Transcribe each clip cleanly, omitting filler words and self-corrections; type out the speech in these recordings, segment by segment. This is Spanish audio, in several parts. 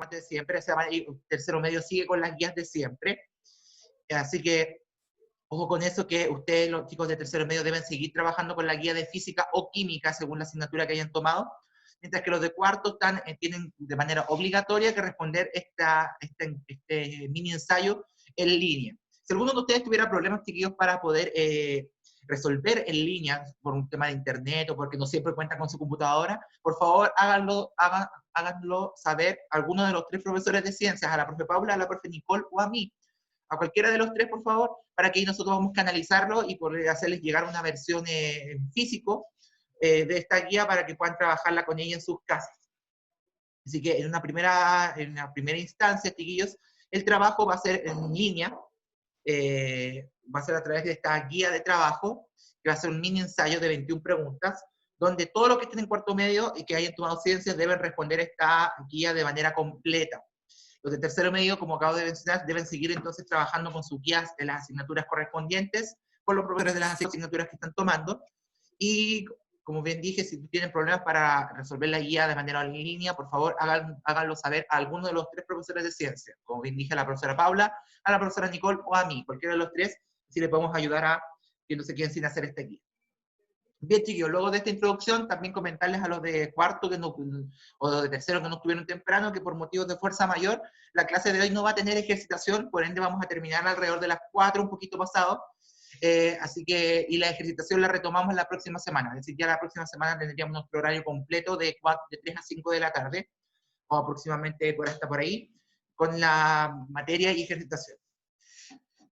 de siempre, o sea, tercero medio sigue con las guías de siempre. Así que, ojo con eso, que ustedes, los chicos de tercero medio, deben seguir trabajando con la guía de física o química, según la asignatura que hayan tomado, mientras que los de cuarto tienen de manera obligatoria que responder este mini ensayo en línea. Si alguno de ustedes tuviera problemas, chiquillos, para poder resolver en línea por un tema de internet o porque no siempre cuenta con su computadora, por favor háganlo saber a alguno de los 3 profesores de ciencias, a la profe Paula, a la profe Nicole o a mí, a cualquiera de los 3, por favor, para que nosotros vamos a canalizarlo y poder hacerles llegar una versión en físico de esta guía para que puedan trabajarla con ella en sus casas. Así que en una primera instancia, chiquillos, el trabajo va a ser en línea, va a ser a través de esta guía de trabajo, que va a ser un mini ensayo de 21 preguntas, donde todos los que estén en cuarto medio y que hayan tomado ciencias deben responder esta guía de manera completa. Los de tercero medio, como acabo de mencionar, deben seguir entonces trabajando con sus guías de las asignaturas correspondientes, con los profesores de las asignaturas que están tomando, y como bien dije, si tienen problemas para resolver la guía de manera en línea, por favor, háganlo saber a alguno de los 3 profesores de ciencia. Como bien dije, a la profesora Paula, a la profesora Nicole o a mí, cualquiera de los 3, si le podemos ayudar a que no se queden sin hacer esta guía. Bien, chiquillos, luego de esta introducción, también comentarles a los de cuarto o los de tercero que no estuvieron temprano, que por motivos de fuerza mayor, la clase de hoy no va a tener ejercitación, por ende vamos a terminar alrededor de las 4, un poquito pasado. Así que, y la ejercitación la retomamos la próxima semana, es decir, ya la próxima semana tendríamos nuestro horario completo de 3 a 5 de la tarde, o aproximadamente hasta por ahí, con la materia y ejercitación.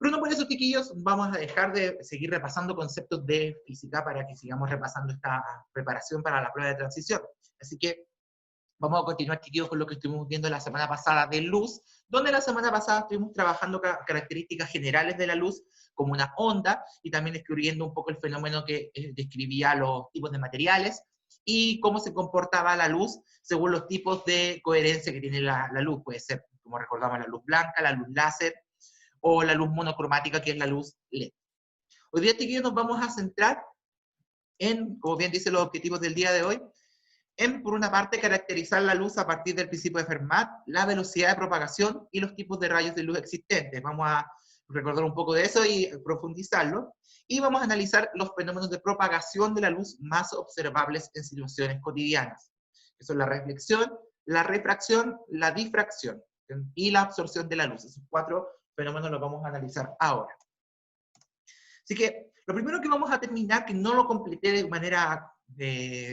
Pero no por eso, chiquillos, vamos a dejar de seguir repasando conceptos de física para que sigamos repasando esta preparación para la prueba de transición. Así que vamos a continuar, chiquillos, con lo que estuvimos viendo la semana pasada de luz, donde la semana pasada estuvimos trabajando características generales de la luz, como una onda, y también descubriendo un poco el fenómeno que describía los tipos de materiales, y cómo se comportaba la luz según los tipos de coherencia que tiene la luz. Puede ser, como recordamos, la luz blanca, la luz láser, o la luz monocromática, que es la luz LED. Hoy día, chiquillos, nos vamos a centrar en, como bien dicen los objetivos del día de hoy, en, por una parte, caracterizar la luz a partir del principio de Fermat, la velocidad de propagación y los tipos de rayos de luz existentes. Vamos a recordar un poco de eso y profundizarlo. Y vamos a analizar los fenómenos de propagación de la luz más observables en situaciones cotidianas, que son la reflexión, la refracción, la difracción y la absorción de la luz. Esos 4 fenómenos los vamos a analizar ahora. Así que lo primero que vamos a terminar, que no lo completé de manera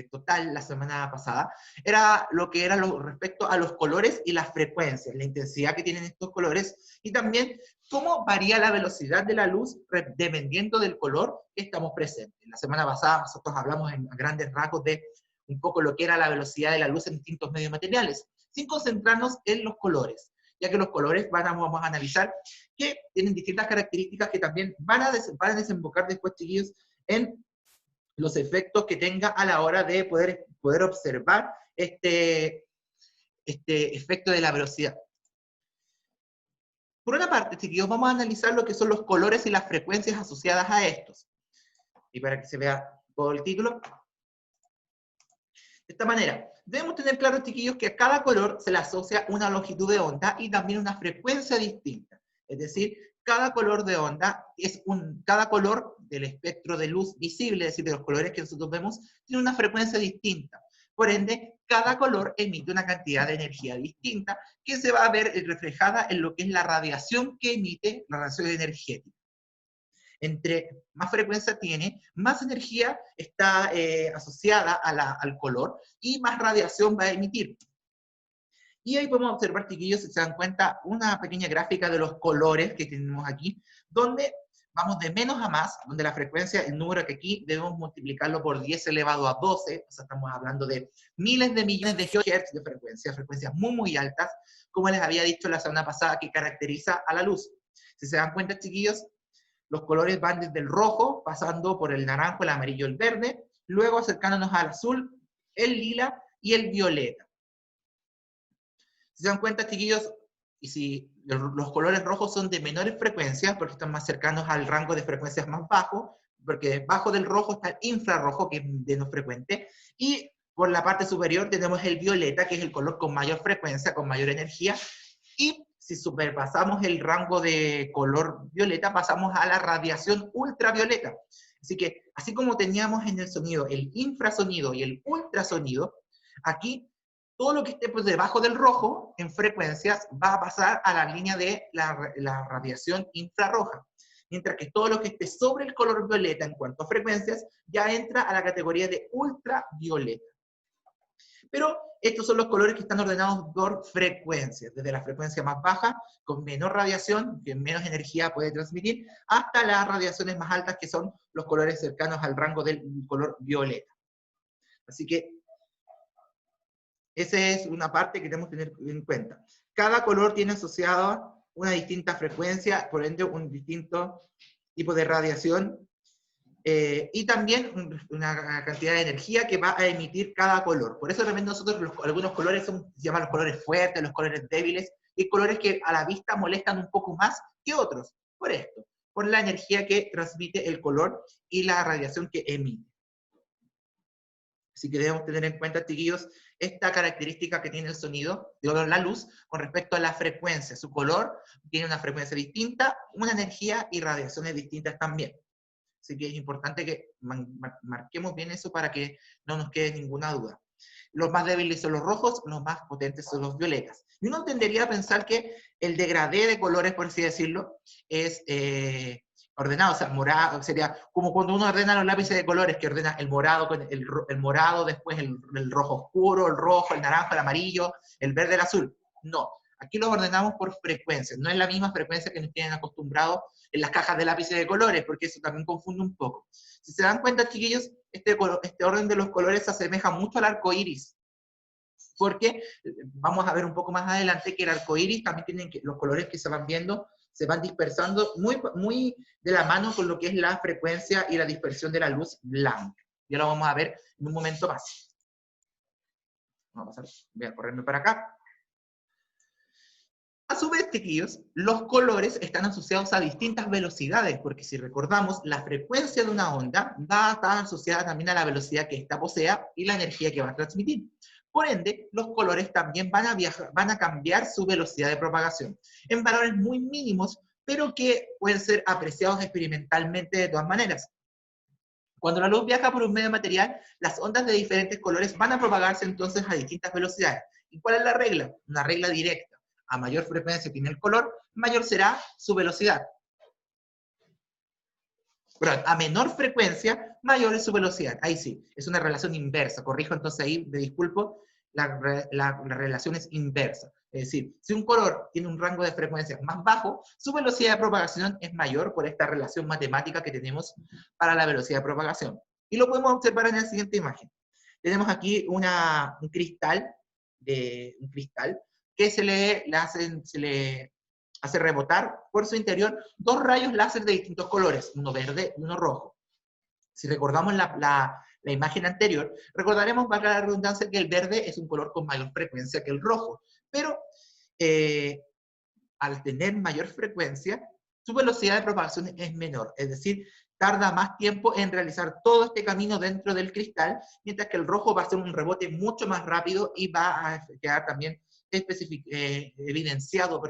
total la semana pasada, era lo que era respecto a los colores y las frecuencias, la intensidad que tienen estos colores, y también cómo varía la velocidad de la luz dependiendo del color que estamos presentes. La semana pasada nosotros hablamos en grandes rasgos de un poco lo que era la velocidad de la luz en distintos medios materiales, sin concentrarnos en los colores, ya que los colores vamos a analizar que tienen distintas características que también van a desembocar después, chiquillos, en los efectos que tenga a la hora de poder observar este efecto de la velocidad. Por una parte, chiquillos, vamos a analizar lo que son los colores y las frecuencias asociadas a estos. Y para que se vea todo el título, de esta manera, debemos tener claro, chiquillos, que a cada color se le asocia una longitud de onda y también una frecuencia distinta. Es decir, cada color de onda cada color del espectro de luz visible, es decir, de los colores que nosotros vemos, tiene una frecuencia distinta. Por ende, cada color emite una cantidad de energía distinta que se va a ver reflejada en lo que es la radiación que emite, la radiación energética. Entre más frecuencia tiene, más energía está asociada al color y más radiación va a emitir. Y ahí podemos observar, chiquillos, si se dan cuenta, una pequeña gráfica de los colores que tenemos aquí, donde vamos de menos a más, donde la frecuencia, el número que aquí debemos multiplicarlo por 10 elevado a 12, o sea, estamos hablando de miles de millones de gigahertz de frecuencias muy, muy altas, como les había dicho la semana pasada, que caracteriza a la luz. Si se dan cuenta, chiquillos, los colores van desde el rojo, pasando por el naranjo, el amarillo, el verde, luego acercándonos al azul, el lila y el violeta. Si se dan cuenta, chiquillos, y si los colores rojos son de menores frecuencias, porque están más cercanos al rango de frecuencias más bajo, porque debajo del rojo está el infrarrojo, que es menos frecuente, y Por la parte superior tenemos el violeta, que es el color con mayor frecuencia, con mayor energía, y si superpasamos el rango de color violeta, pasamos a la radiación ultravioleta. Así que, así como teníamos en el sonido el infrasonido y el ultrasonido, aquí todo lo que esté por debajo del rojo en frecuencias va a pasar a la línea de la radiación infrarroja. Mientras que todo lo que esté sobre el color violeta en cuanto a frecuencias ya entra a la categoría de ultravioleta. Pero estos son los colores que están ordenados por frecuencias, desde la frecuencia más baja, con menor radiación, que menos energía puede transmitir, hasta las radiaciones más altas, que son los colores cercanos al rango del color violeta. Así que esa es una parte que tenemos que tener en cuenta. Cada color tiene asociada una distinta frecuencia, por ende un distinto tipo de radiación, y también una cantidad de energía que va a emitir cada color. Por eso también nosotros algunos colores se llaman los colores fuertes, los colores débiles, y colores que a la vista molestan un poco más que otros. Por esto, por la energía que transmite el color y la radiación que emite. Así que debemos tener en cuenta, chiquillos, esta característica que tiene el sonido, la luz, con respecto a la frecuencia. Su color tiene una frecuencia distinta, una energía y radiaciones distintas también. Así que es importante que marquemos bien eso para que no nos quede ninguna duda. Los más débiles son los rojos, los más potentes son los violetas. Y uno tendería a pensar que el degradé de colores, por así decirlo, es ordenado, o sea, morado, sería como cuando uno ordena los lápices de colores, que ordena el morado, el morado, después el rojo oscuro, el rojo, el naranja, el amarillo, el verde, el azul. No, aquí los ordenamos por frecuencias, no es la misma frecuencia que nos tienen acostumbrados en las cajas de lápices de colores, porque eso también confunde un poco. Si se dan cuenta, chiquillos, este orden de los colores se asemeja mucho al arco iris, porque vamos a ver un poco más adelante que el arco iris también tienen los colores que se van viendo, se van dispersando muy de la mano con lo que es la frecuencia y la dispersión de la luz blanca. Ya lo vamos a ver en un momento más. Voy a correrme para acá. A su vez, chiquillos, los colores están asociados a distintas velocidades, porque si recordamos, la frecuencia de una onda va a estar asociada también a la velocidad que ésta posea y la energía que va a transmitir. Por ende, los colores también van a cambiar su velocidad de propagación en valores muy mínimos, pero que pueden ser apreciados experimentalmente de todas maneras. Cuando la luz viaja por un medio material, las ondas de diferentes colores van a propagarse entonces a distintas velocidades. ¿Y cuál es la regla? Una regla directa. A mayor frecuencia tiene el color, mayor será su velocidad. Pero a menor frecuencia, mayor es su velocidad. Ahí sí, es una relación inversa. Corrijo entonces ahí, me disculpo, la relación es inversa. Es decir, si un color tiene un rango de frecuencias más bajo, su velocidad de propagación es mayor por esta relación matemática que tenemos para la velocidad de propagación. Y lo podemos observar en la siguiente imagen. Tenemos aquí un cristal que se le hace rebotar por su interior dos rayos láser de distintos colores, uno verde y uno rojo. Si recordamos la imagen anterior, recordaremos, valga la redundancia, que el verde es un color con mayor frecuencia que el rojo, pero al tener mayor frecuencia, su velocidad de propagación es menor, es decir, tarda más tiempo en realizar todo este camino dentro del cristal, mientras que el rojo va a hacer un rebote mucho más rápido y va a quedar también evidenciado,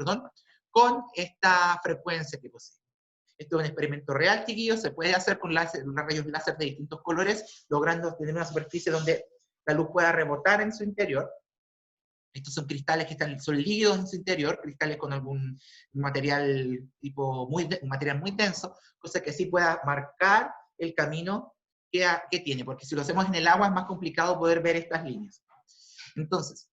con esta frecuencia que posee. Esto es un experimento real, chiquillos, se puede hacer con rayos láser de distintos colores, logrando tener una superficie donde la luz pueda rebotar en su interior. Estos son cristales que son líquidos en su interior, cristales con algún material un material muy denso, cosa que sí pueda marcar el camino que tiene, porque si lo hacemos en el agua es más complicado poder ver estas líneas. Entonces,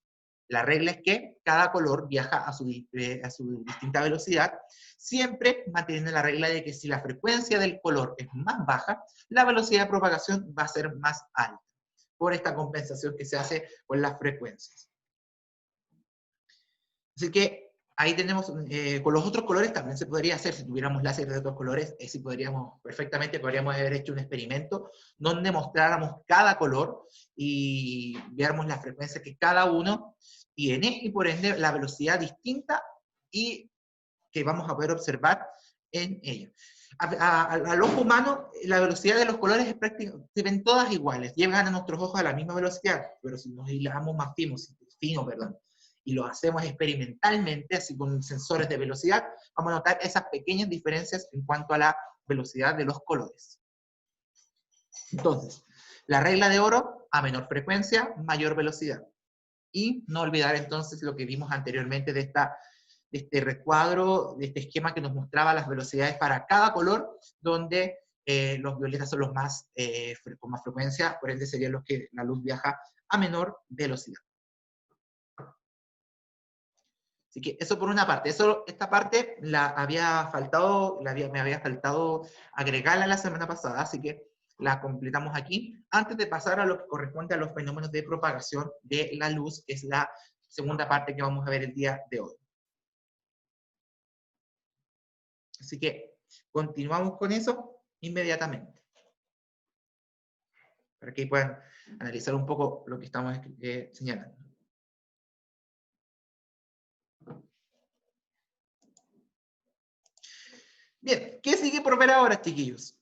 la regla es que cada color viaja a su distinta velocidad, siempre manteniendo la regla de que si la frecuencia del color es más baja, la velocidad de propagación va a ser más alta, por esta compensación que se hace con las frecuencias. Así que ahí tenemos, con los otros colores también se podría hacer, si tuviéramos láser de otros colores, perfectamente podríamos haber hecho un experimento donde mostráramos cada color y viéramos la frecuencia que cada uno tiene y por ende la velocidad distinta y que vamos a poder observar en ella. Al ojo humano, la velocidad de los colores es se ven todas iguales, llegan a nuestros ojos a la misma velocidad, pero si nos hilamos más fino, perdón, y lo hacemos experimentalmente, así con sensores de velocidad, vamos a notar esas pequeñas diferencias en cuanto a la velocidad de los colores. Entonces, la regla de oro, a menor frecuencia, mayor velocidad. Y no olvidar entonces lo que vimos anteriormente de este recuadro, de este esquema que nos mostraba las velocidades para cada color, donde los violetas son los más con más frecuencia, por ende serían los que la luz viaja a menor velocidad. Así que eso por una parte. Esta parte me había faltado agregarla la semana pasada, así que la completamos aquí, antes de pasar a lo que corresponde a los fenómenos de propagación de la luz, que es la segunda parte que vamos a ver el día de hoy. Así que continuamos con eso inmediatamente, para que puedan analizar un poco lo que estamos señalando. Bien, ¿qué sigue por ver ahora, chiquillos?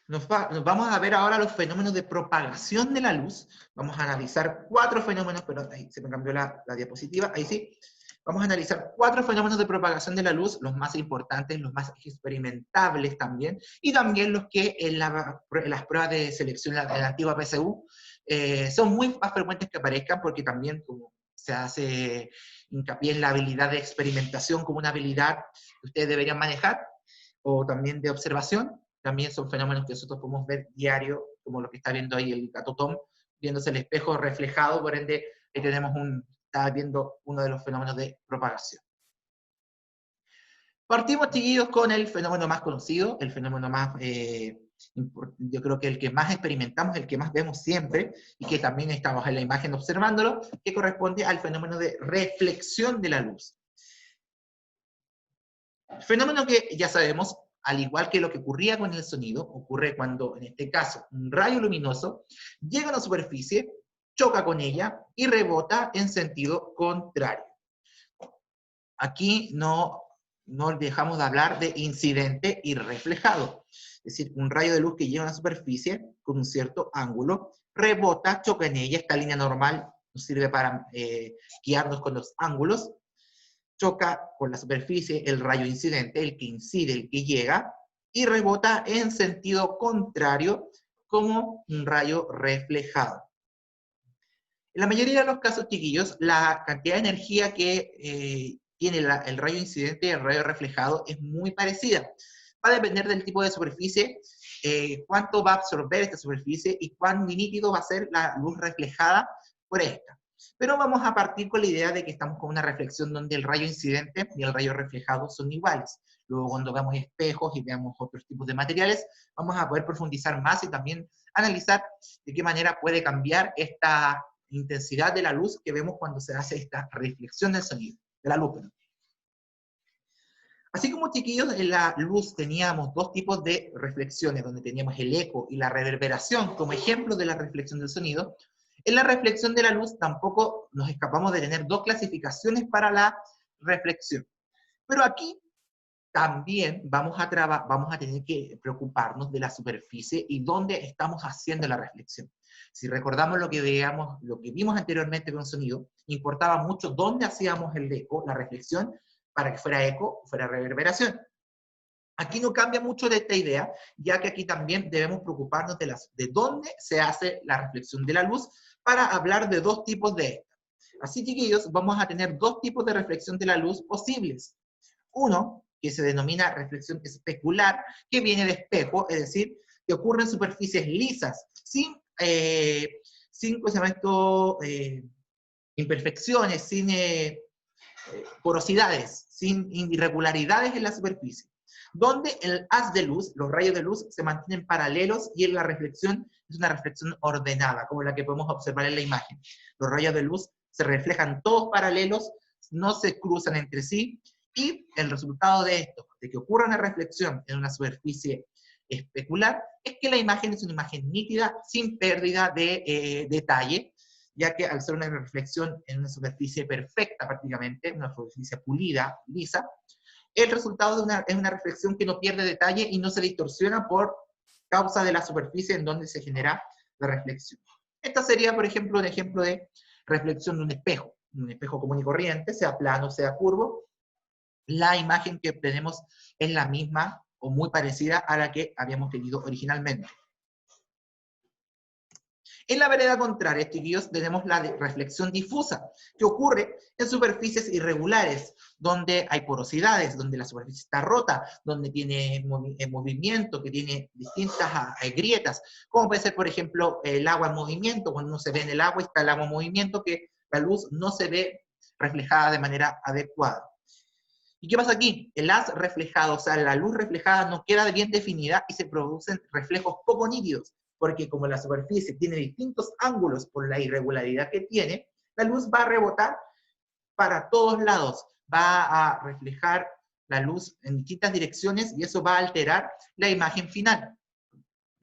Nos vamos a ver ahora los fenómenos de propagación de la luz. Vamos a analizar 4 fenómenos, pero ahí se me cambió la diapositiva, ahí sí. Vamos a analizar 4 fenómenos de propagación de la luz, los más importantes, los más experimentables también, y también los que en las pruebas de selección en la antigua PSU son muy más frecuentes que aparezcan, porque también como se hace hincapié en la habilidad de experimentación como una habilidad que ustedes deberían manejar, o también de observación, también son fenómenos que nosotros podemos ver diario, como lo que está viendo ahí el gato Tom, viéndose el espejo reflejado, por ende ahí está viendo uno de los fenómenos de propagación. Partimos, chiquillos, con el fenómeno más conocido, el fenómeno más, yo creo que el que más experimentamos, el que más vemos siempre, y que también estamos en la imagen observándolo, que corresponde al fenómeno de reflexión de la luz. Fenómeno que ya sabemos, al igual que lo que ocurría con el sonido, ocurre cuando, en este caso, un rayo luminoso llega a una superficie, choca con ella y rebota en sentido contrario. Aquí no dejamos de hablar de incidente y reflejado. Es decir, un rayo de luz que llega a una superficie con un cierto ángulo, rebota, choca en ella, esta línea normal nos sirve para guiarnos con los ángulos, choca con la superficie el rayo incidente, el que incide, el que llega, y rebota en sentido contrario como un rayo reflejado. En la mayoría de los casos, chiquillos, la cantidad de energía que tiene el rayo incidente y el rayo reflejado es muy parecida. Va a depender del tipo de superficie, cuánto va a absorber esta superficie y cuán nítido va a ser la luz reflejada por esta. Pero vamos a partir con la idea de que estamos con una reflexión donde el rayo incidente y el rayo reflejado son iguales. Luego, cuando veamos espejos y veamos otros tipos de materiales, vamos a poder profundizar más y también analizar de qué manera puede cambiar esta intensidad de la luz que vemos cuando se hace esta reflexión del sonido, de la luz. Así como, chiquillos, en la luz teníamos 2 tipos de reflexiones, donde teníamos el eco y la reverberación como ejemplo de la reflexión del sonido, en la reflexión de la luz tampoco nos escapamos de tener 2 clasificaciones para la reflexión. Pero aquí también vamos a tener que preocuparnos de la superficie y dónde estamos haciendo la reflexión. Si recordamos lo que vimos anteriormente con el sonido, importaba mucho dónde hacíamos el eco, la reflexión, para que fuera eco o fuera reverberación. Aquí no cambia mucho de esta idea, ya que aquí también debemos preocuparnos de dónde se hace la reflexión de la luz para hablar de 2 tipos de esta. Así, chiquillos, vamos a tener 2 tipos de reflexión de la luz posibles. Uno, que se denomina reflexión especular, que viene de espejo, es decir, que ocurre en superficies lisas, sin imperfecciones, sin porosidades, sin irregularidades en la superficie, donde el haz de luz, los rayos de luz, se mantienen paralelos y en la reflexión es una reflexión ordenada, como la que podemos observar en la imagen. Los rayos de luz se reflejan todos paralelos, no se cruzan entre sí, y el resultado de esto, de que ocurra una reflexión en una superficie especular, es que la imagen es una imagen nítida, sin pérdida de detalle, ya que al ser una reflexión en una superficie perfecta prácticamente, una superficie pulida, lisa, el resultado es una reflexión que no pierde detalle y no se distorsiona por causa de la superficie en donde se genera la reflexión. Esta sería, por ejemplo, un ejemplo de reflexión de un espejo común y corriente, sea plano, sea curvo. La imagen que obtenemos es la misma o muy parecida a la que habíamos tenido originalmente. En la vereda contraria, chiquillos, tenemos la reflexión difusa, que ocurre en superficies irregulares, donde hay porosidades, donde la superficie está rota, donde tiene movimiento, que tiene distintas grietas, como puede ser, por ejemplo, el agua en movimiento. Cuando uno se ve en el agua, está el agua en movimiento, que la luz no se ve reflejada de manera adecuada. ¿Y qué pasa aquí? El haz reflejado, o sea, la luz reflejada no queda bien definida y se producen reflejos poco nítidos, porque como la superficie tiene distintos ángulos por la irregularidad que tiene, la luz va a rebotar para todos lados, va a reflejar la luz en distintas direcciones y eso va a alterar la imagen final.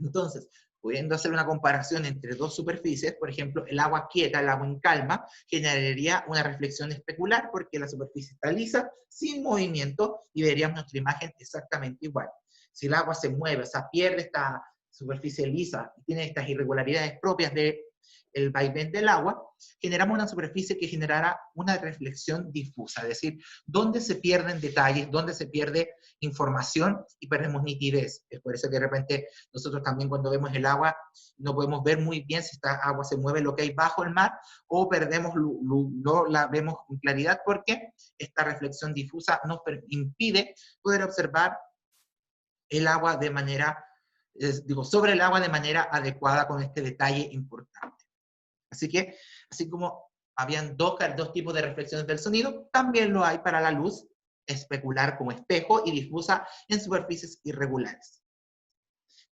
Entonces, pudiendo hacer una comparación entre dos superficies, por ejemplo, el agua quieta, el agua en calma, generaría una reflexión especular porque la superficie está lisa, sin movimiento, y veríamos nuestra imagen exactamente igual. Si el agua se mueve, o sea, pierde esta superficie lisa y tiene estas irregularidades propias del vaivén del agua, generamos una superficie que generará una reflexión difusa, es decir, donde se pierden detalles, donde se pierde información y perdemos nitidez. Es por eso que de repente nosotros también cuando vemos el agua no podemos ver muy bien si esta agua se mueve lo que hay bajo el mar, o perdemos, no la vemos con claridad porque esta reflexión difusa nos impide poder observar el agua de manera, sobre el agua de manera adecuada con este detalle importante. Así que, así como habían dos tipos de reflexiones del sonido, también lo hay para la luz, especular como espejo y difusa en superficies irregulares.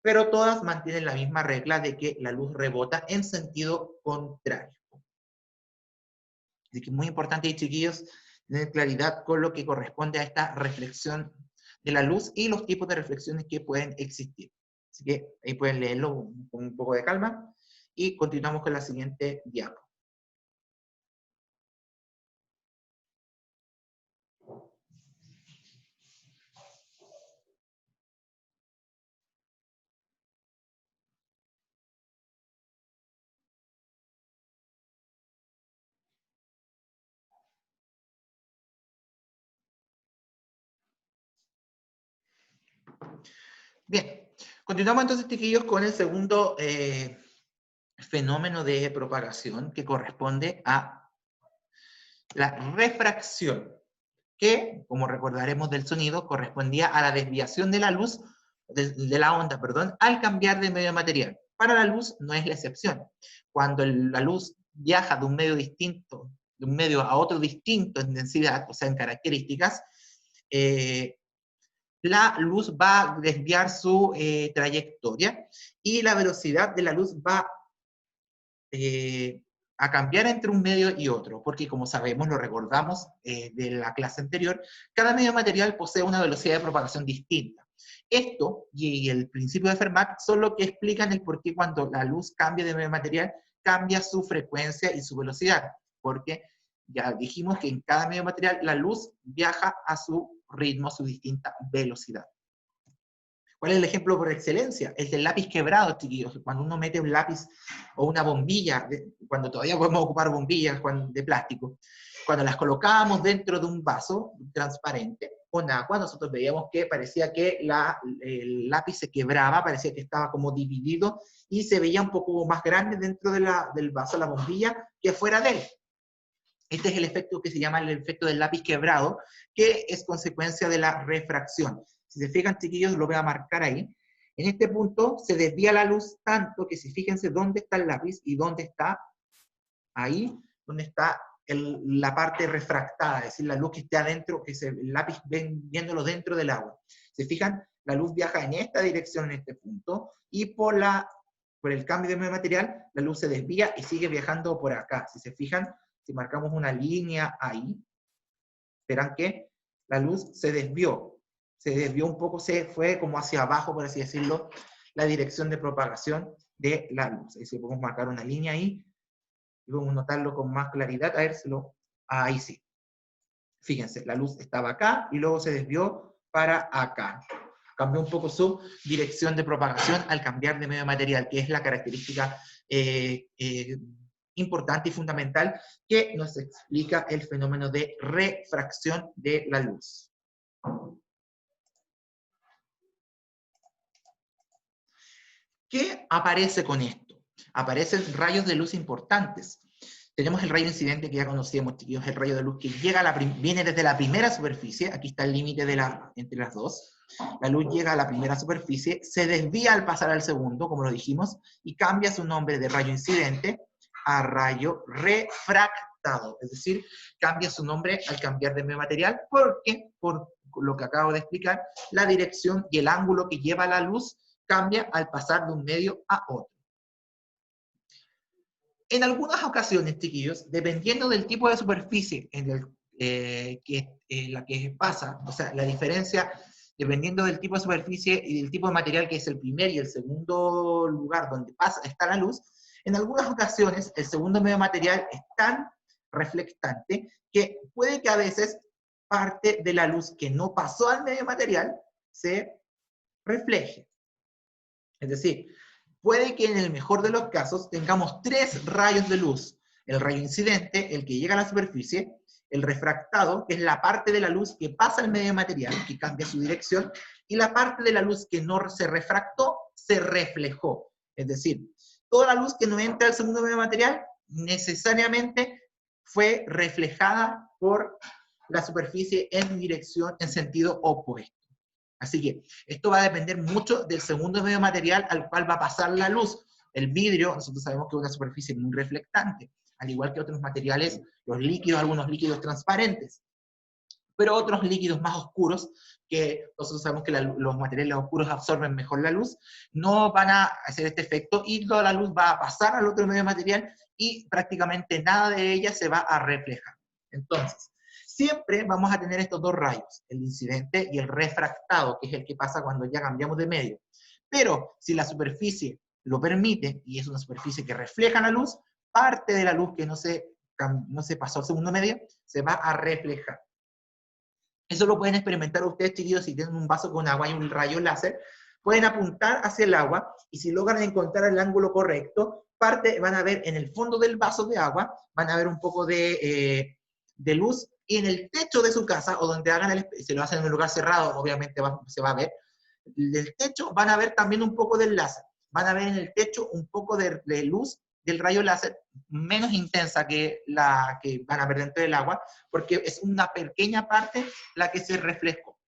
Pero todas mantienen la misma regla de que la luz rebota en sentido contrario. Así que es muy importante, chiquillos, tener claridad con lo que corresponde a esta reflexión de la luz y los tipos de reflexiones que pueden existir. Así que ahí pueden leerlo con un poco de calma y continuamos con la siguiente diapo. Bien, continuamos entonces, chiquillos, con el segundo fenómeno de propagación que corresponde a la refracción, que, como recordaremos del sonido, correspondía a la desviación de la luz, de la onda, perdón, al cambiar de medio material. Para la luz no es la excepción. Cuando la luz viaja de un medio distinto, de un medio a otro distinto en densidad, o sea, en características, la luz va a desviar su trayectoria y la velocidad de la luz va a cambiar entre un medio y otro, porque como sabemos, lo recordamos de la clase anterior, cada medio material posee una velocidad de propagación distinta. Esto y el principio de Fermat son lo que explican el por qué cuando la luz cambia de medio material, cambia su frecuencia y su velocidad, porque ya dijimos que en cada medio material la luz viaja a su ritmo, a su distinta velocidad. ¿Cuál es el ejemplo por excelencia? El del lápiz quebrado, chiquillos. Cuando uno mete un lápiz o una bombilla, cuando todavía podemos ocupar bombillas de plástico, cuando las colocábamos dentro de un vaso transparente con agua, nosotros veíamos que parecía que el lápiz se quebraba, parecía que estaba como dividido y se veía un poco más grande dentro del vaso, la bombilla, que fuera de él. Este es el efecto que se llama el efecto del lápiz quebrado, que es consecuencia de la refracción. Si se fijan, chiquillos, lo voy a marcar ahí. En este punto se desvía la luz tanto que si fíjense dónde está el lápiz y dónde está ahí, donde está la parte refractada, es decir, la luz que esté adentro, el lápiz viéndolo dentro del agua. Se fijan, la luz viaja en esta dirección, en este punto, y por el cambio de medio material, la luz se desvía y sigue viajando por acá. Si se fijan, si marcamos una línea ahí, verán que la luz se desvió un poco, se fue como hacia abajo, por así decirlo, la dirección de propagación de la luz. Ahí sí podemos marcar una línea ahí, y podemos notarlo con más claridad, a ver si ahí sí. Fíjense, la luz estaba acá y luego se desvió para acá. Cambió un poco su dirección de propagación al cambiar de medio material, que es la característica importante y fundamental que nos explica el fenómeno de refracción de la luz. ¿Qué aparece con esto? Aparecen rayos de luz importantes. Tenemos el rayo incidente que ya conocíamos, chiquillos, el rayo de luz que llega viene desde la primera superficie, aquí está el límite entre las dos. La luz llega a la primera superficie, se desvía al pasar al segundo, como lo dijimos, y cambia su nombre de rayo incidente a rayo refractado, es decir, cambia su nombre al cambiar de medio material, porque, por lo que acabo de explicar, la dirección y el ángulo que lleva la luz cambia al pasar de un medio a otro. En algunas ocasiones, chiquillos, dependiendo del tipo de superficie en la que pasa, o sea, la diferencia, dependiendo del tipo de superficie y del tipo de material que es el primer y el segundo lugar donde está la luz, en algunas ocasiones el segundo medio material es tan reflectante que puede que a veces parte de la luz que no pasó al medio material se refleje. Es decir, puede que en el mejor de los casos tengamos 3 rayos de luz. El rayo incidente, el que llega a la superficie, el refractado, que es la parte de la luz que pasa al medio material, que cambia su dirección, y la parte de la luz que no se refractó, se reflejó. Es decir, toda la luz que no entra al segundo medio material necesariamente fue reflejada por la superficie en dirección, en sentido opuesto. Así que esto va a depender mucho del segundo medio material al cual va a pasar la luz. El vidrio, nosotros sabemos que es una superficie muy reflectante, al igual que otros materiales, los líquidos, algunos líquidos transparentes. Pero otros líquidos más oscuros, que nosotros sabemos que los materiales oscuros absorben mejor la luz, no van a hacer este efecto y toda la luz va a pasar al otro medio material y prácticamente nada de ella se va a reflejar. Entonces, siempre vamos a tener estos dos rayos, el incidente y el refractado, que es el que pasa cuando ya cambiamos de medio. Pero si la superficie lo permite, y es una superficie que refleja la luz, parte de la luz que no se pasó al segundo medio, se va a reflejar. Eso lo pueden experimentar ustedes, chiquillos, si tienen un vaso con agua y un rayo láser, pueden apuntar hacia el agua, y si logran encontrar el ángulo correcto, van a ver en el fondo del vaso de agua, van a ver un poco de luz, y en el techo de su casa, o donde hagan si lo hacen en un lugar cerrado, obviamente se va a ver, del techo van a ver también un poco del láser, van a ver en el techo un poco de luz del rayo láser, menos intensa que la que van a ver dentro del agua, porque es una pequeña parte la que se reflejó.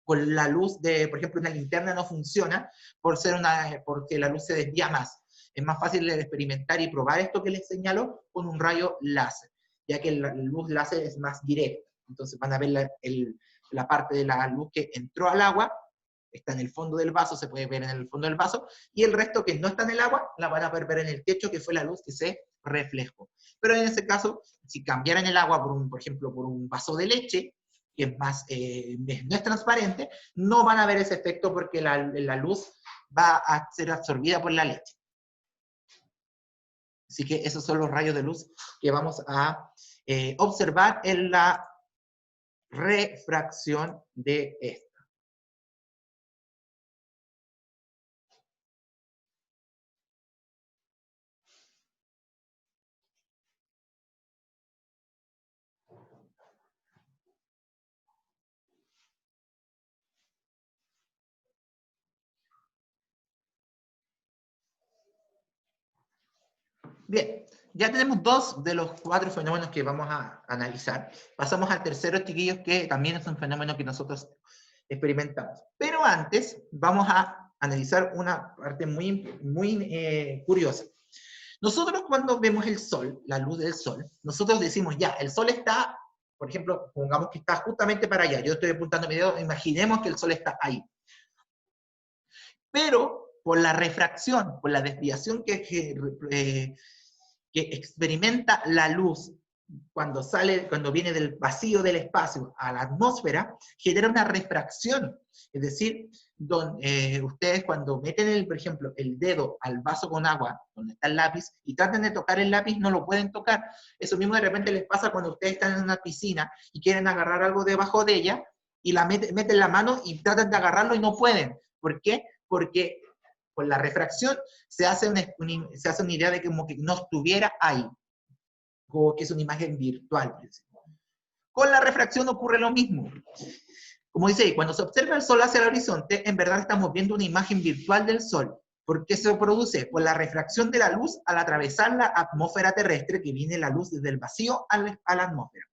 Con la luz por ejemplo, una linterna no funciona porque la luz se desvía más. Es más fácil de experimentar y probar esto que les señalo con un rayo láser, ya que la luz láser es más directa. Entonces van a ver la parte de la luz que entró al agua, está en el fondo del vaso, se puede ver en el fondo del vaso, y el resto que no está en el agua, la van a poder ver en el techo, que fue la luz que se reflejó. Pero en ese caso, si cambiaran el agua, por ejemplo, por un vaso de leche, que es no es transparente, no van a ver ese efecto porque la luz va a ser absorbida por la leche. Así que esos son los rayos de luz que vamos a observar en la refracción de esto. Bien, ya tenemos 2 de los 4 fenómenos que vamos a analizar. Pasamos al tercero, chiquillos, que también es un fenómeno que nosotros experimentamos. Pero antes vamos a analizar una parte muy curiosa. Nosotros cuando vemos el sol, la luz del sol, nosotros decimos, ya, el sol está, por ejemplo, pongamos que está justamente para allá. Yo estoy apuntando mi dedo, imaginemos que el sol está ahí. Pero por la refracción, por la desviación que experimenta la luz cuando viene del vacío del espacio a la atmósfera, genera una refracción. Es decir, ustedes cuando meten, por ejemplo, el dedo al vaso con agua, donde está el lápiz, y tratan de tocar el lápiz, no lo pueden tocar. Eso mismo de repente les pasa cuando ustedes están en una piscina y quieren agarrar algo debajo de ella, y meten la mano y tratan de agarrarlo y no pueden. ¿Por qué? Porque con la refracción se hace una idea de que como que no estuviera ahí, como que es una imagen virtual. Con la refracción ocurre lo mismo. Como dice ahí, cuando se observa el Sol hacia el horizonte, en verdad estamos viendo una imagen virtual del Sol. ¿Por qué se produce? Por la refracción de la luz al atravesar la atmósfera terrestre, que viene la luz desde el vacío a la atmósfera.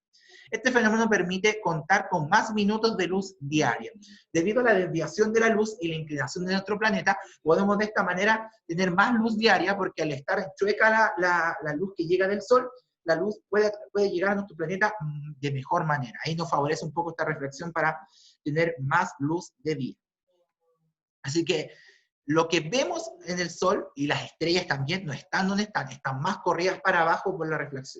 Este fenómeno permite contar con más minutos de luz diaria. Debido a la desviación de la luz y la inclinación de nuestro planeta, podemos de esta manera tener más luz diaria, porque al estar chueca la luz que llega del Sol, la luz puede llegar a nuestro planeta de mejor manera. Ahí nos favorece un poco esta reflexión para tener más luz de día. Así que lo que vemos en el Sol y las estrellas también no están donde están más corridas para abajo por la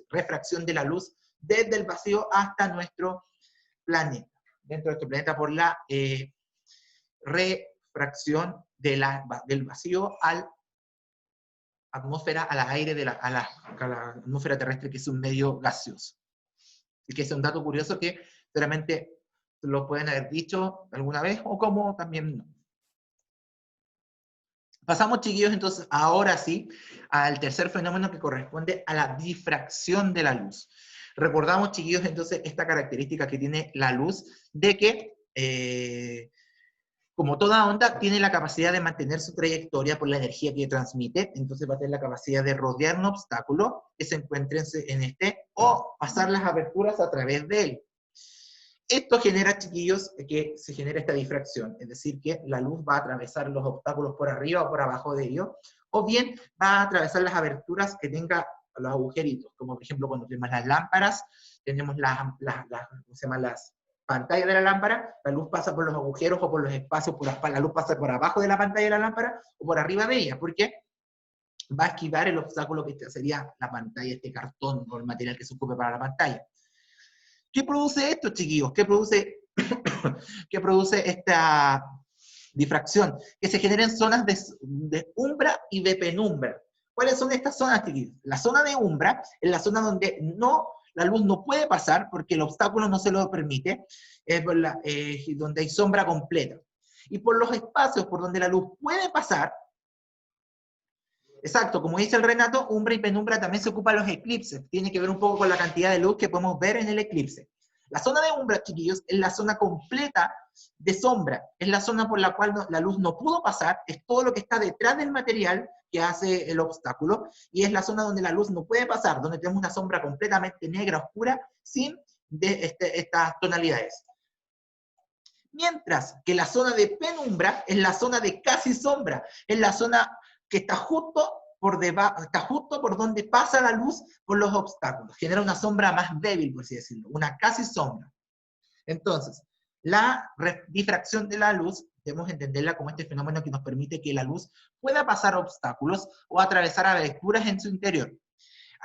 refracción de la luz desde el vacío hasta nuestro planeta. Dentro de nuestro planeta por la refracción del vacío a la atmósfera, al aire a la atmósfera terrestre, que es un medio gaseoso. Así que es un dato curioso que realmente lo pueden haber dicho alguna vez o como también no. Pasamos, chiquillos, entonces, ahora sí, al tercer fenómeno que corresponde a la difracción de la luz. Recordamos, chiquillos, entonces, esta característica que tiene la luz, de que, como toda onda, tiene la capacidad de mantener su trayectoria por la energía que transmite, entonces va a tener la capacidad de rodear un obstáculo que se encuentre en o pasar las aberturas a través de él. Esto genera, chiquillos, que se genera esta difracción, es decir, que la luz va a atravesar los obstáculos por arriba o por abajo de ellos, o bien va a atravesar las aberturas que tenga los agujeritos, como por ejemplo cuando tenemos las lámparas, tenemos ¿cómo se llama? Las pantallas de la lámpara, la luz pasa por los agujeros o por los espacios, la luz pasa por abajo de la pantalla de la lámpara o por arriba de ella, porque va a esquivar el obstáculo que sería la pantalla, este cartón o el material que se ocupe para la pantalla. ¿Qué produce esto, chiquillos? ¿Qué produce esta difracción? Que se generen zonas de umbra y de penumbra. ¿Cuáles son estas zonas, chiquillos? La zona de umbra es la zona donde la luz no puede pasar porque el obstáculo no se lo permite, donde hay sombra completa. Y por los espacios por donde la luz puede pasar, exacto, como dice el Renato, umbra y penumbra también se ocupan los eclipses. Tiene que ver un poco con la cantidad de luz que podemos ver en el eclipse. La zona de umbra, chiquillos, es la zona completa de sombra. Es la zona por la cual la luz no pudo pasar. Es todo lo que está detrás del material que hace el obstáculo. Y es la zona donde la luz no puede pasar, donde tenemos una sombra completamente negra, oscura, sin estas tonalidades. Mientras que la zona de penumbra es la zona de casi sombra. Es la zona que está justo por donde pasa la luz por los obstáculos. Genera una sombra más débil, por así decirlo, una casi sombra. Entonces, la difracción de la luz, debemos entenderla como este fenómeno que nos permite que la luz pueda pasar obstáculos o atravesar aberturas en su interior.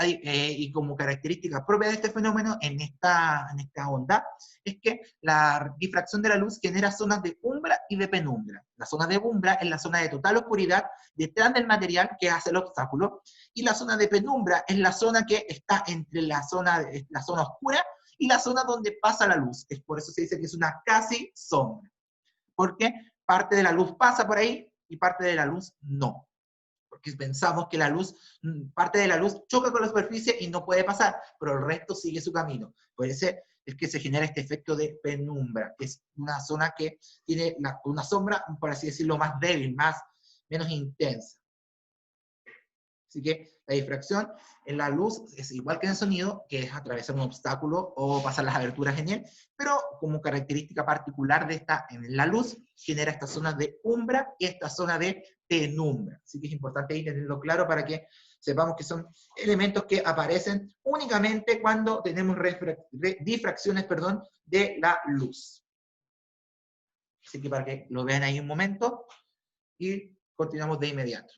Y como característica propia de este fenómeno en esta onda, es que la difracción de la luz genera zonas de umbra y de penumbra. La zona de umbra es la zona de total oscuridad detrás del material que hace el obstáculo, y la zona de penumbra es la zona que está entre la zona oscura y la zona donde pasa la luz. Es por eso se dice que es una casi sombra, porque parte de la luz pasa por ahí y parte de la luz no. Porque pensamos que parte de la luz choca con la superficie y no puede pasar, pero el resto sigue su camino. Por eso es que se genera este efecto de penumbra, que es una zona que tiene una sombra, por así decirlo, más débil, menos intensa. Así que la difracción en la luz es igual que en el sonido, que es atravesar un obstáculo o pasar las aberturas en él, pero como característica particular de en la luz, genera esta zona de umbra y esta zona de penumbra. Así que es importante ahí tenerlo claro para que sepamos que son elementos que aparecen únicamente cuando tenemos difracciones de la luz. Así que para que lo vean ahí un momento y continuamos de inmediato.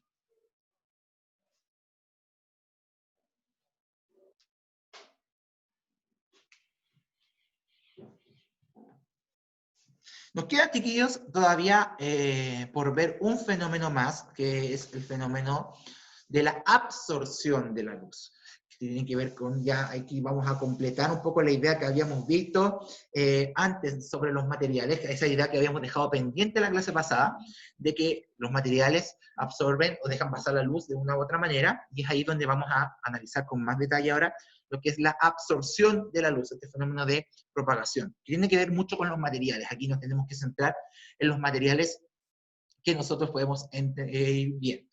Nos queda, chiquillos, todavía por ver un fenómeno más, que es el fenómeno de la absorción de la luz. Que tiene que ver con, ya aquí vamos a completar un poco la idea que habíamos visto antes sobre los materiales, esa idea que habíamos dejado pendiente en la clase pasada, de que los materiales absorben o dejan pasar la luz de una u otra manera, y es ahí donde vamos a analizar con más detalle ahora lo que es la absorción de la luz, este fenómeno de propagación, que tiene que ver mucho con los materiales. Aquí nos tenemos que centrar en los materiales que nosotros podemos ir viendo.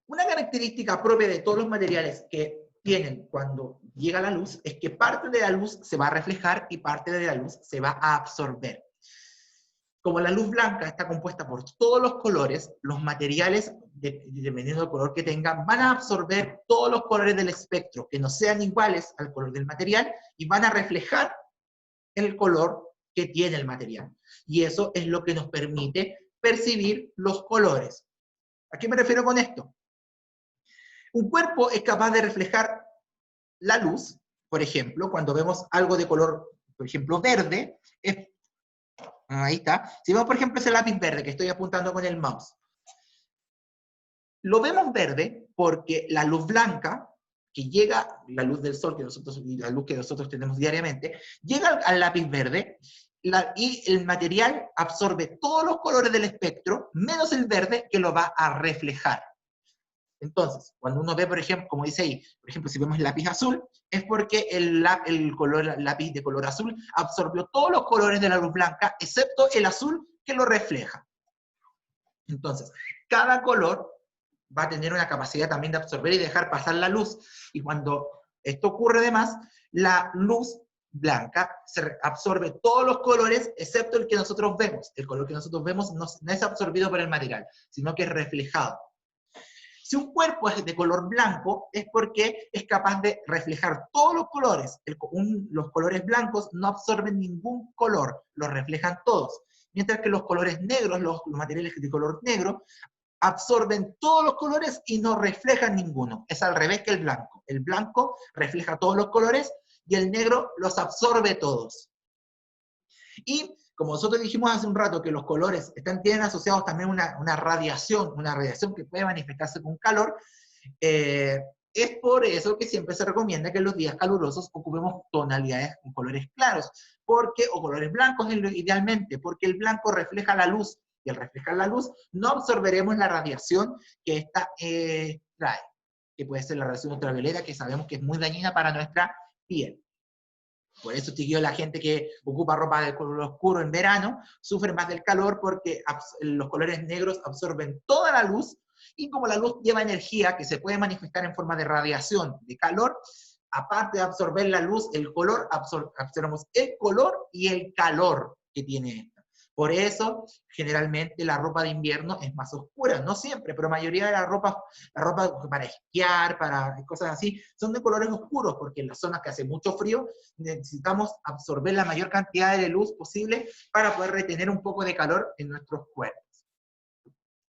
Una característica propia de todos los materiales que tienen cuando llega la luz es que parte de la luz se va a reflejar y parte de la luz se va a absorber. Como la luz blanca está compuesta por todos los colores, los materiales, dependiendo del color que tengan, van a absorber todos los colores del espectro, que no sean iguales al color del material, y van a reflejar el color que tiene el material. Y eso es lo que nos permite percibir los colores. ¿A qué me refiero con esto? Un cuerpo es capaz de reflejar la luz, por ejemplo, cuando vemos algo de color, por ejemplo, verde, ahí está. Si vemos, por ejemplo, ese lápiz verde que estoy apuntando con el mouse, lo vemos verde porque la luz blanca, que llega, la luz del sol y la luz que nosotros tenemos diariamente, llega al lápiz verde y el material absorbe todos los colores del espectro, menos el verde, que lo va a reflejar. Entonces, cuando uno ve, por ejemplo, como dice ahí, por ejemplo, si vemos el lápiz azul, es porque el lápiz de color azul absorbió todos los colores de la luz blanca, excepto el azul que lo refleja. Entonces, cada color va a tener una capacidad también de absorber y dejar pasar la luz. Y cuando esto ocurre además, la luz blanca se absorbe todos los colores, excepto el que nosotros vemos. El color que nosotros vemos no es absorbido por el material, sino que es reflejado. Si un cuerpo es de color blanco, es porque es capaz de reflejar todos los colores. Los colores blancos no absorben ningún color, los reflejan todos. Mientras que los colores negros, los materiales de color negro, absorben todos los colores y no reflejan ninguno. Es al revés que el blanco. El blanco refleja todos los colores y el negro los absorbe todos. Y como nosotros dijimos hace un rato que los colores tienen asociados también una radiación que puede manifestarse con calor, es por eso que siempre se recomienda que en los días calurosos ocupemos tonalidades con colores claros, o colores blancos idealmente, porque el blanco refleja la luz, y al reflejar la luz no absorberemos la radiación que esta trae, que puede ser la radiación ultravioleta, que sabemos que es muy dañina para nuestra piel. Por eso, chiquillos, la gente que ocupa ropa de color oscuro en verano sufre más del calor porque los colores negros absorben toda la luz, y como la luz lleva energía que se puede manifestar en forma de radiación, de calor, aparte de absorber la luz, el color, absorbemos el color y el calor que tiene esta. Por eso, generalmente, la ropa de invierno es más oscura. No siempre, pero la mayoría de la ropa para esquiar, para cosas así, son de colores oscuros, porque en las zonas que hace mucho frío necesitamos absorber la mayor cantidad de luz posible para poder retener un poco de calor en nuestros cuerpos.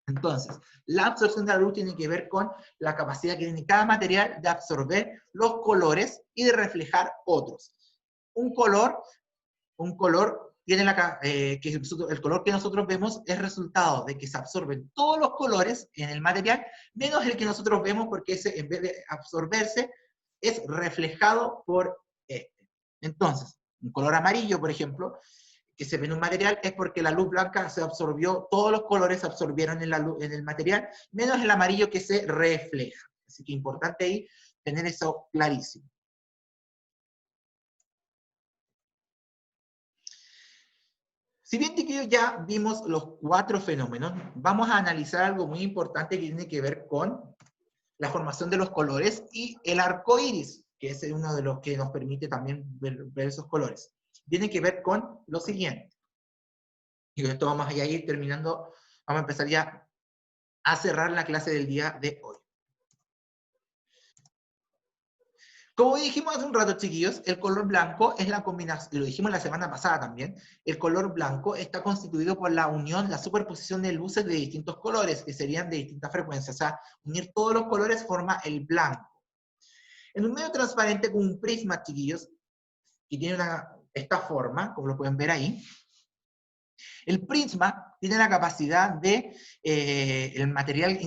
Entonces, la absorción de la luz tiene que ver con la capacidad que tiene cada material de absorber los colores y de reflejar otros. Un color tiene el color que nosotros vemos es resultado de que se absorben todos los colores en el material, menos el que nosotros vemos, porque ese, en vez de absorberse, es reflejado por este. Entonces, un color amarillo, por ejemplo, que se ve en un material, es porque la luz blanca se absorbió, todos los colores se absorbieron en el material, menos el amarillo que se refleja. Así que importante ahí tener eso clarísimo. Si bien, chiquillos, ya vimos los 4 fenómenos, vamos a analizar algo muy importante que tiene que ver con la formación de los colores y el arco iris, que es uno de los que nos permite también ver esos colores. Tiene que ver con lo siguiente. Y con esto vamos a ir terminando, vamos a empezar ya a cerrar la clase del día de hoy. Como dijimos hace un rato, chiquillos, el color blanco es la combinación, lo dijimos la semana pasada también, el color blanco está constituido por la unión, la superposición de luces de distintos colores, que serían de distintas frecuencias. O sea, unir todos los colores forma el blanco. En un medio transparente con un prisma, chiquillos, que tiene esta forma, como lo pueden ver ahí. El prisma tiene la capacidad de, el material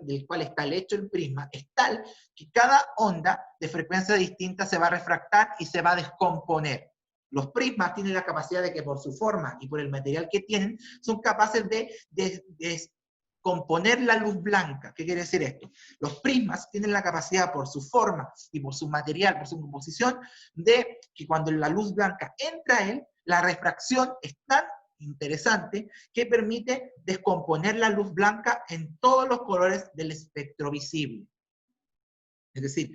del cual está hecho el prisma es tal que cada onda de frecuencia distinta se va a refractar y se va a descomponer. Los prismas tienen la capacidad de que por su forma y por el material que tienen, son capaces de descomponer la luz blanca. ¿Qué quiere decir esto? Los prismas tienen la capacidad por su forma y por su material, por su composición, de que cuando la luz blanca entra a él, la refracción es tan interesante que permite descomponer la luz blanca en todos los colores del espectro visible. Es decir,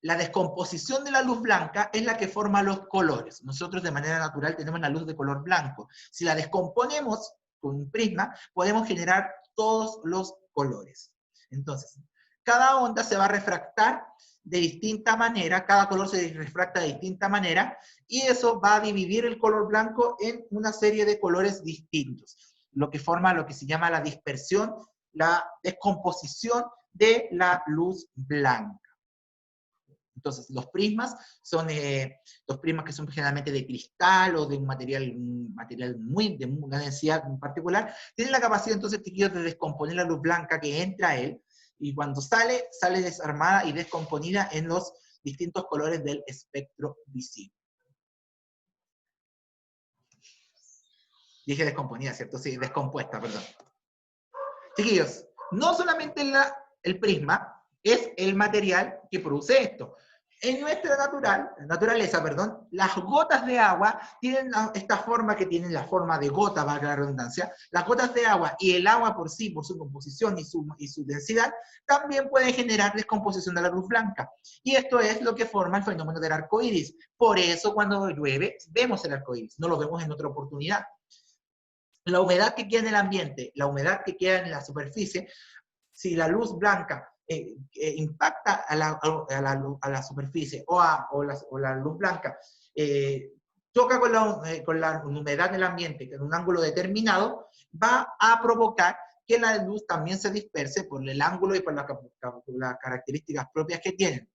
la descomposición de la luz blanca es la que forma los colores. Nosotros de manera natural tenemos la luz de color blanco. Si la descomponemos con un prisma, podemos generar todos los colores. Entonces, cada onda se va a refractar de distinta manera, cada color se refracta de distinta manera, y eso va a dividir el color blanco en una serie de colores distintos, lo que forma lo que se llama la dispersión, la descomposición de la luz blanca. Entonces, los prismas son los prismas que son generalmente de cristal o de un material muy de una densidad en particular, tienen la capacidad entonces, chiquillos, de descomponer la luz blanca que entra a él, y cuando sale, sale desarmada y descomponida en los distintos colores del espectro visible. Dije descomponida, ¿cierto? Sí, descompuesta, perdón. Chiquillos, no solamente el prisma es el material que produce esto. En nuestra naturaleza, las gotas de agua tienen esta forma que tienen la forma de gota, valga la redundancia. Las gotas de agua y el agua por sí, por su composición y su densidad, también pueden generar descomposición de la luz blanca. Y esto es lo que forma el fenómeno del arco iris. Por eso cuando llueve vemos el arco iris, no lo vemos en otra oportunidad. La humedad que queda en el ambiente, la humedad que queda en la superficie, si la luz blanca impacta a la superficie o la luz blanca choca con la humedad del ambiente en un ángulo determinado, va a provocar que la luz también se disperse por el ángulo y por las características propias que tienen.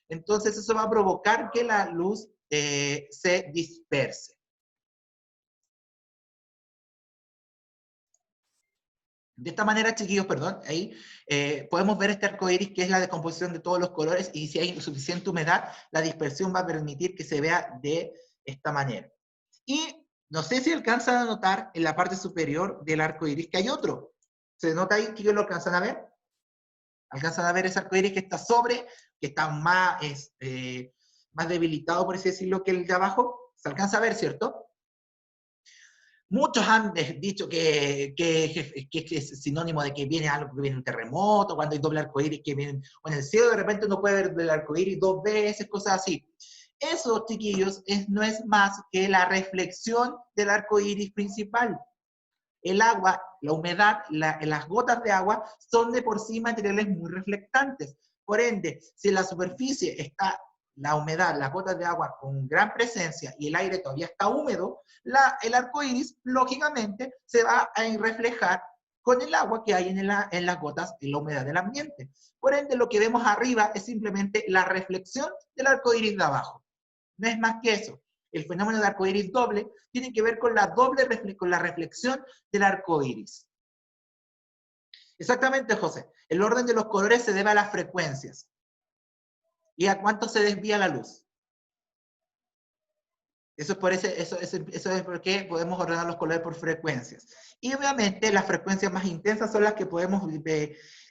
Entonces eso va a provocar que la luz se disperse. De esta manera, chiquillos, ahí podemos ver este arco iris, que es la descomposición de todos los colores, y si hay suficiente humedad, la dispersión va a permitir que se vea de esta manera. Y no sé si alcanzan a notar en la parte superior del arco iris que hay otro. ¿Se nota ahí, chicos, lo alcanzan a ver? ¿Alcanzan a ver ese arco iris que está que está más debilitado, por así decirlo, que el de abajo? ¿Se alcanza a ver, cierto? Muchos han dicho que es sinónimo de que viene algo, que viene un terremoto, cuando hay doble arcoíris, que viene, o en el cielo de repente uno puede ver el arcoíris 2 veces, cosas así. Eso, chiquillos, no es más que la reflexión del arcoíris principal. El agua, la humedad, las gotas de agua son de por sí materiales muy reflectantes. Por ende, si en la superficie está la humedad, las gotas de agua con gran presencia y el aire todavía está húmedo, el arco iris lógicamente se va a reflejar con el agua que hay en las gotas y la humedad del ambiente. Por ende, lo que vemos arriba es simplemente la reflexión del arco iris de abajo. No es más que eso. El fenómeno del arco iris doble tiene que ver con la reflexión del arco iris. Exactamente, José. El orden de los colores se debe a las frecuencias. ¿Y a cuánto se desvía la luz? Eso es porque podemos ordenar los colores por frecuencias. Y obviamente las frecuencias más intensas son las que podemos,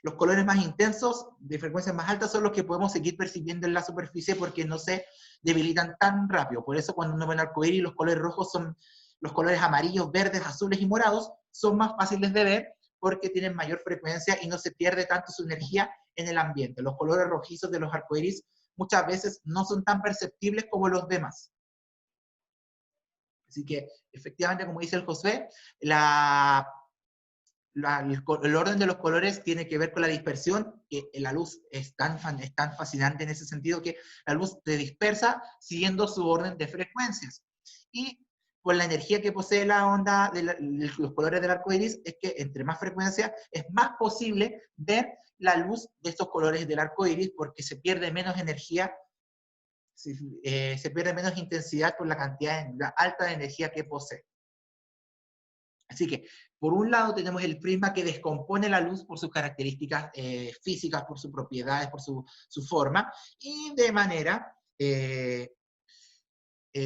los colores más intensos de frecuencias más altas son los que podemos seguir percibiendo en la superficie porque no se debilitan tan rápido. Por eso cuando uno ve el arcoíris, los colores rojos son, los colores amarillos, verdes, azules y morados son más fáciles de ver porque tienen mayor frecuencia y no se pierde tanto su energía en el ambiente. Los colores rojizos de los arcoíris muchas veces no son tan perceptibles como los demás. Así que, efectivamente, como dice el José, el orden de los colores tiene que ver con la dispersión, que la luz es tan fascinante en ese sentido que la luz se dispersa siguiendo su orden de frecuencias. Y por la energía que posee la onda de los colores del arco iris, es que entre más frecuencia es más posible ver la luz de estos colores del arco iris porque se pierde menos energía se pierde menos intensidad por la cantidad alta de energía que posee. Así que, por un lado tenemos el prisma que descompone la luz por sus características físicas, por sus propiedades, por su forma, y de manera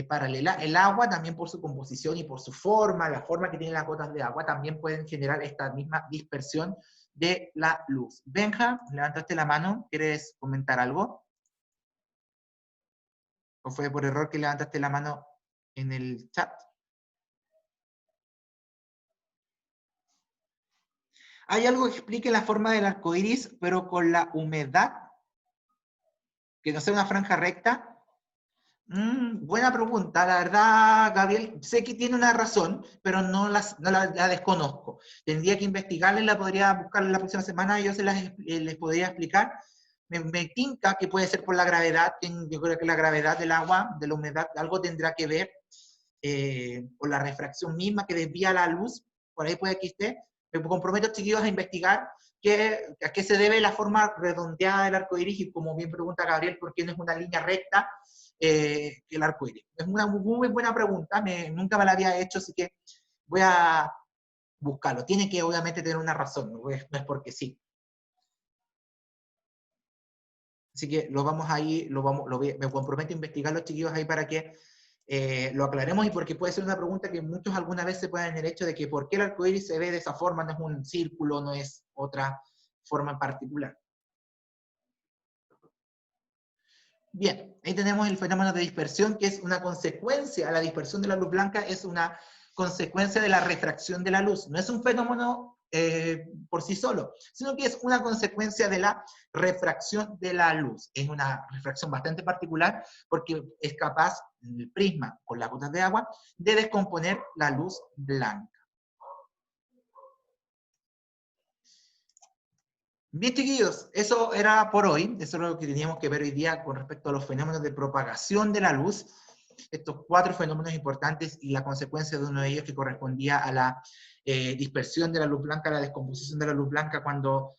paralela, el agua también por su composición y por su forma, la forma que tienen las gotas de agua, también pueden generar esta misma dispersión de la luz. Benja, levantaste la mano, ¿quieres comentar algo? ¿O fue por error que levantaste la mano en el chat? ¿Hay algo que explique la forma del arco iris, pero con la humedad? ¿Que no sea una franja recta? Buena pregunta, la verdad, Gabriel, sé que tiene una razón, pero no la desconozco. Tendría que investigarla y la podría buscar la próxima semana y yo les podría explicar. Me tinca que puede ser por la gravedad, yo creo que la gravedad del agua, de la humedad, algo tendrá que ver, o la refracción misma que desvía la luz, por ahí puede que esté. Me comprometo, chiquillos, a investigar a qué se debe la forma redondeada del arco iris, y como bien pregunta Gabriel, ¿por qué no es una línea recta el arco iris? Es una muy buena pregunta, nunca me la había hecho, así que voy a buscarlo. Tiene que obviamente tener una razón, no es porque sí. Así que lo vamos ahí, me comprometo a investigar los chiquillos ahí para que lo aclaremos, y porque puede ser una pregunta que muchos alguna vez se pueden en el hecho de que por qué el arco iris se ve de esa forma, no es un círculo, no es otra forma en particular. Bien, ahí tenemos el fenómeno de dispersión, que es una consecuencia, la dispersión de la luz blanca es una consecuencia de la refracción de la luz. No es un fenómeno por sí solo, sino que es una consecuencia de la refracción de la luz. Es una refracción bastante particular porque es capaz, el prisma con las gotas de agua, de descomponer la luz blanca. Bien, chiquillos, eso era por hoy. Eso es lo que teníamos que ver hoy día con respecto a los fenómenos de propagación de la luz. Estos 4 fenómenos importantes y la consecuencia de uno de ellos que correspondía a la dispersión de la luz blanca, la descomposición de la luz blanca cuando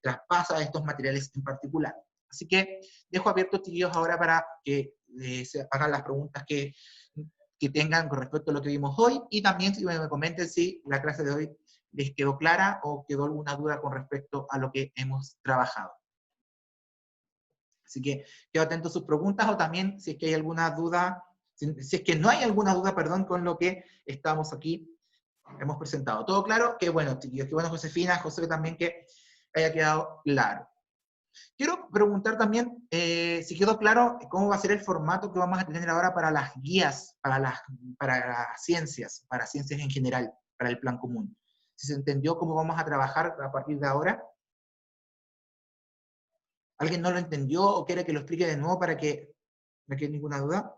traspasa estos materiales en particular. Así que dejo abiertos, chiquillos, ahora para que se hagan las preguntas que tengan con respecto a lo que vimos hoy, y también si me comenten si la clase de hoy les quedó clara o quedó alguna duda con respecto a lo que hemos trabajado. Así que quedo atento a sus preguntas, o también si es que hay alguna duda, si es que no hay alguna duda, perdón, con lo que estamos aquí, hemos presentado. ¿Todo claro? Qué bueno, chiquillos, qué bueno, Josefina, José, también que haya quedado claro. Quiero preguntar también si quedó claro cómo va a ser el formato que vamos a tener ahora para las guías, para las ciencias en general, para el plan común. Si se entendió cómo vamos a trabajar a partir de ahora. ¿Alguien no lo entendió o quiere que lo explique de nuevo para que no quede ninguna duda?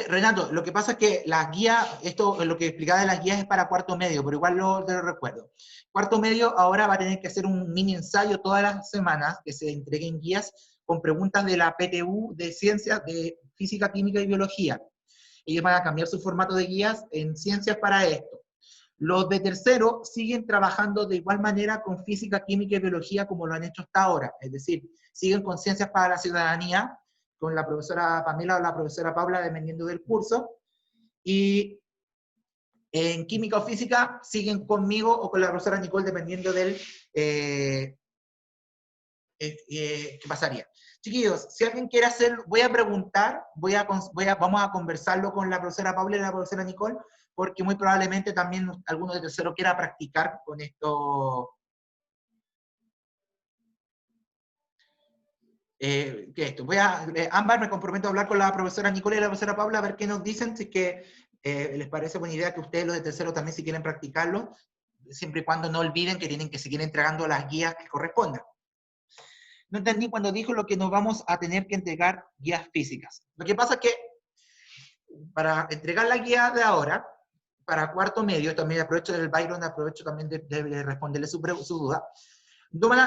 Renato, lo que pasa es que las guías, lo que explicaba de las guías es para cuarto medio, pero igual te lo recuerdo. Cuarto medio ahora va a tener que hacer un mini ensayo todas las semanas, que se entreguen guías con preguntas de la PTU de ciencias, de física, química y biología. Ellos van a cambiar su formato de guías en ciencias para esto. Los de tercero siguen trabajando de igual manera con física, química y biología como lo han hecho hasta ahora. Es decir, siguen con ciencias para la ciudadanía, con la profesora Pamela o la profesora Paula, dependiendo del curso. Y en química o física siguen conmigo o con la profesora Nicole, dependiendo del qué pasaría. Chiquillos, si alguien quiere hacer, voy a preguntar, vamos a conversarlo con la profesora Paula y la profesora Nicole, porque muy probablemente también alguno de tercero quiera practicar con esto. Ámbar, me comprometo a hablar con la profesora Nicole y la profesora Paula a ver qué nos dicen, si es que les parece buena idea que ustedes los de tercero también si quieren practicarlo, siempre y cuando no olviden que tienen que seguir entregando las guías que correspondan. No entendí cuando dijo lo que nos vamos a tener que entregar guías físicas. Lo que pasa es que para entregar la guía de ahora, para cuarto medio, también aprovecho del Byron, aprovecho también de responderle su duda.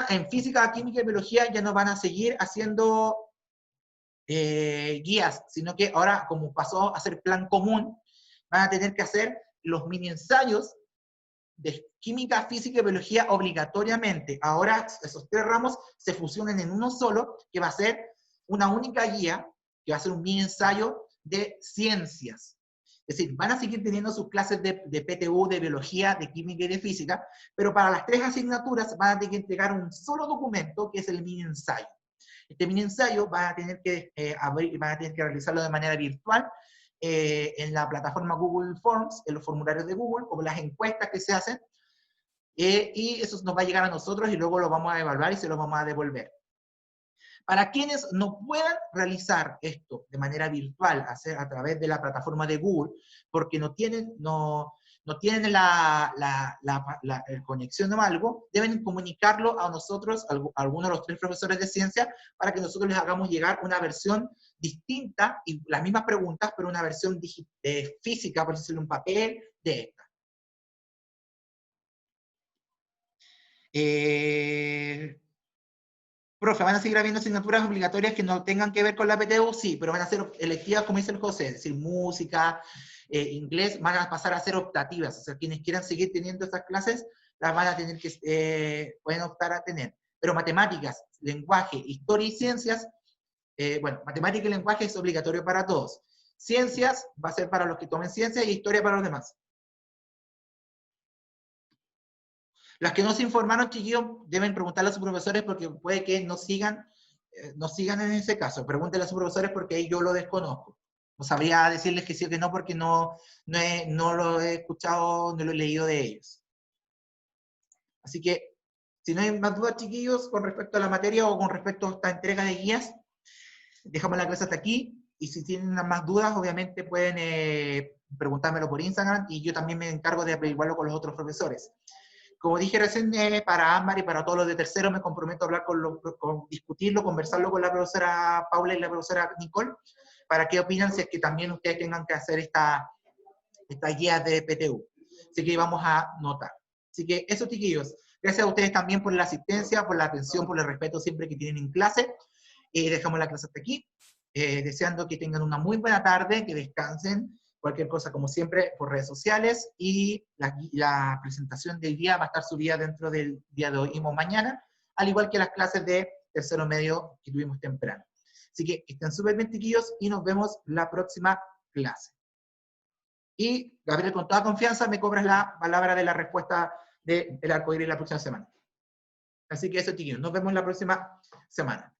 En física, química y biología ya no van a seguir haciendo guías, sino que ahora, como pasó a ser plan común, van a tener que hacer los mini ensayos de química, física y biología obligatoriamente. Ahora esos 3 ramos se fusionan en uno solo, que va a ser una única guía que va a ser un mini ensayo de ciencias. Es decir, van a seguir teniendo sus clases de PTU, de biología, de química y de física, pero para las 3 asignaturas van a tener que entregar un solo documento, que es el mini ensayo. Este mini ensayo van a tener que realizarlo de manera virtual en la plataforma Google Forms, en los formularios de Google, como las encuestas que se hacen, y eso nos va a llegar a nosotros y luego lo vamos a evaluar y se lo vamos a devolver. Para quienes no puedan realizar esto de manera virtual, hacer a través de la plataforma de Google, porque no tienen la conexión o algo, deben comunicarlo a nosotros, a algunos de los 3 profesores de ciencia, para que nosotros les hagamos llegar una versión distinta y las mismas preguntas, pero una versión física, por decirlo en papel, de esta. Profe, ¿van a seguir habiendo asignaturas obligatorias que no tengan que ver con la PTU? Sí, pero van a ser electivas, como dice el José, es decir, música, inglés, van a pasar a ser optativas. O sea, quienes quieran seguir teniendo estas clases, las van a tener que, pueden optar a tener. Pero matemáticas, lenguaje, historia y ciencias, bueno, matemática y lenguaje es obligatorio para todos. Ciencias va a ser para los que tomen ciencias y historia para los demás. Las que no se informaron, chiquillos, deben preguntarle a sus profesores porque puede que no sigan en ese caso. Pregúntenle a sus profesores porque ahí yo lo desconozco. No sabría decirles que sí o que no porque no lo he escuchado, no lo he leído de ellos. Así que, si no hay más dudas, chiquillos, con respecto a la materia o con respecto a esta entrega de guías, dejamos la clase hasta aquí. Y si tienen más dudas, obviamente pueden preguntármelo por Instagram y yo también me encargo de averiguarlo con los otros profesores. Como dije recién, para Ámbar y para todos los de tercero, me comprometo a hablar discutirlo, conversarlo con la profesora Paula y la profesora Nicole, para qué opinan si es que también ustedes tengan que hacer esta guía de PTU. Así que vamos a notar. Así que eso, chiquillos. Gracias a ustedes también por la asistencia, por la atención, por el respeto siempre que tienen en clase. Dejamos la clase hasta aquí. Deseando que tengan una muy buena tarde, que descansen. Cualquier cosa, como siempre, por redes sociales, y la presentación del día va a estar subida dentro del día de hoy o mañana, al igual que las clases de tercero medio que tuvimos temprano. Así que estén súper bien, chiquillos, y nos vemos la próxima clase. Y, Gabriel, con toda confianza me cobras la palabra de la respuesta del arcoíris la próxima semana. Así que eso, chiquillos, nos vemos la próxima semana.